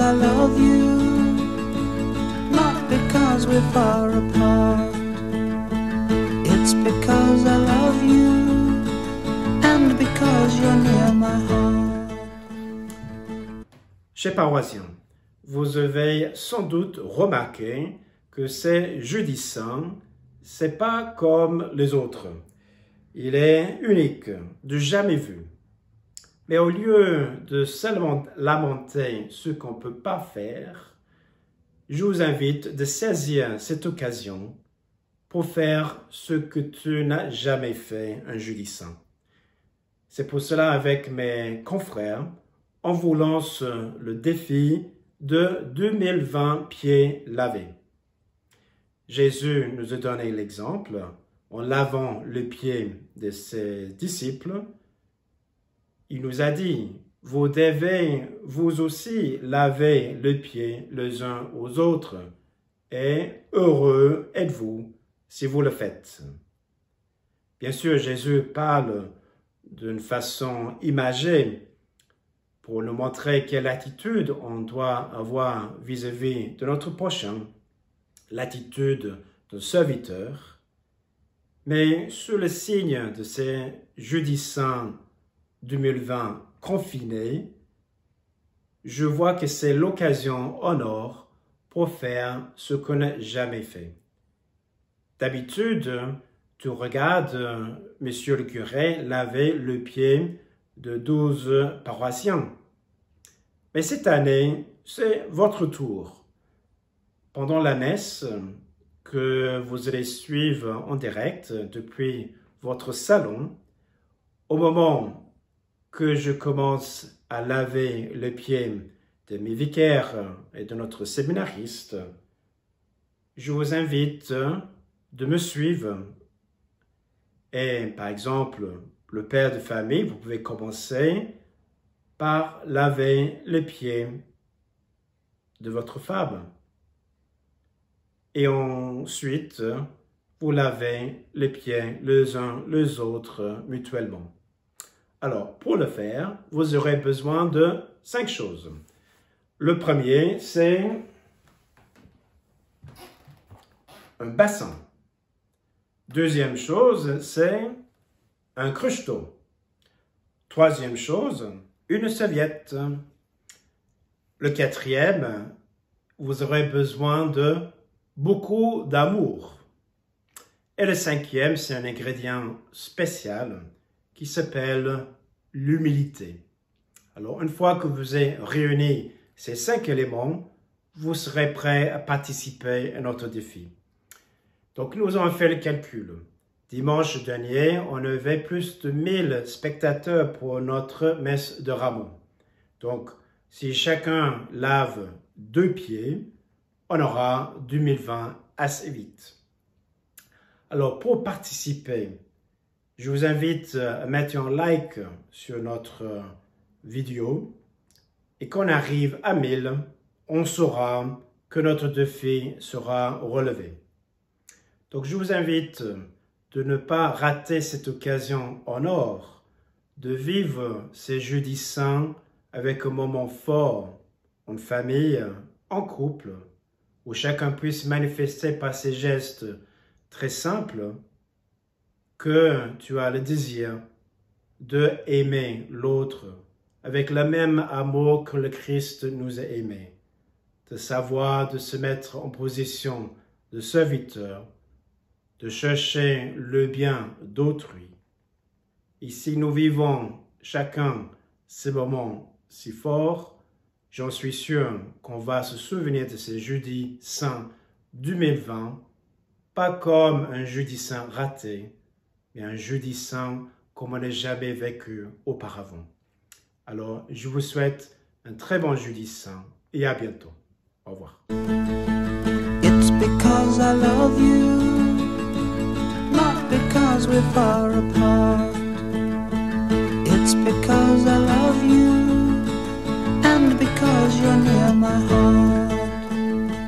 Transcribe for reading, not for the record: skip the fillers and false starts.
I love you, not because we're far apart. It's because I love you, and because you're near my heart. Chers paroissiens, vous avez sans doute remarqué que c'est Jeudi Saint, c'est pas comme les autres. Il est unique, de jamais vu. Mais au lieu de seulement lamenter ce qu'on ne peut pas faire, je vous invite de saisir cette occasion pour faire ce que tu n'as jamais fait un Jeudi Saint. C'est pour cela, avec mes confrères, on vous lance le défi de 2020 pieds lavés. Jésus nous a donné l'exemple en lavant les pieds de ses disciples. Il nous a dit, vous devez vous aussi laver les pieds les uns aux autres, et heureux êtes-vous si vous le faites. Bien sûr, Jésus parle d'une façon imagée pour nous montrer quelle attitude on doit avoir vis-à-vis de notre prochain, l'attitude d'un serviteur. Mais sous le signe de ces Jeudi Saint 2020 confinés, je vois que c'est l'occasion en or pour faire ce qu'on n'a jamais fait. D'habitude, tu regardes Monsieur le curé laver le pied de 12 paroissiens. Mais cette année, c'est votre tour. Pendant la messe que vous allez suivre en direct depuis votre salon, au moment que je commence à laver les pieds de mes vicaires et de notre séminariste, je vous invite de me suivre. Et par exemple, le père de famille, vous pouvez commencer par laver les pieds de votre femme. Et ensuite, vous lavez les pieds les uns les autres mutuellement. Alors, pour le faire, vous aurez besoin de 5 choses. Le premier, c'est un bassin. Deuxième chose, c'est un cruche-d'eau. Troisième chose, une serviette. Le quatrième, vous aurez besoin de beaucoup d'amour. Et le cinquième, c'est un ingrédient spécial qui s'appelle l'humilité. Alors, une fois que vous avez réuni ces 5 éléments, vous serez prêt à participer à notre défi. Donc, nous avons fait le calcul. Dimanche dernier, on avait plus de 1000 spectateurs pour notre messe de Ramon. Donc, si chacun lave 2 pieds, on aura 2020 assez vite. Alors, pour participer, je vous invite à mettre un like sur notre vidéo et quand on arrive à 1000, on saura que notre défi sera relevé. Donc, je vous invite de ne pas rater cette occasion en or, de vivre ces Jeudis Saints avec un moment fort, en famille, en couple, où chacun puisse manifester par ses gestes très simples que tu as le désir de aimer l'autre avec le même amour que le Christ nous a aimés, de savoir de se mettre en position de serviteur, de chercher le bien d'autrui. Ici, nous vivons chacun ces moments si forts. J'en suis sûr qu'on va se souvenir de ces Jeudis Saints 2020, pas comme un Jeudi Saint raté, mais un Jeudi Saint comme on n'a jamais vécu auparavant. Alors, je vous souhaite un très bon Jeudi Saint et à bientôt. Au revoir. It's because I love you, not because we're far apart. It's because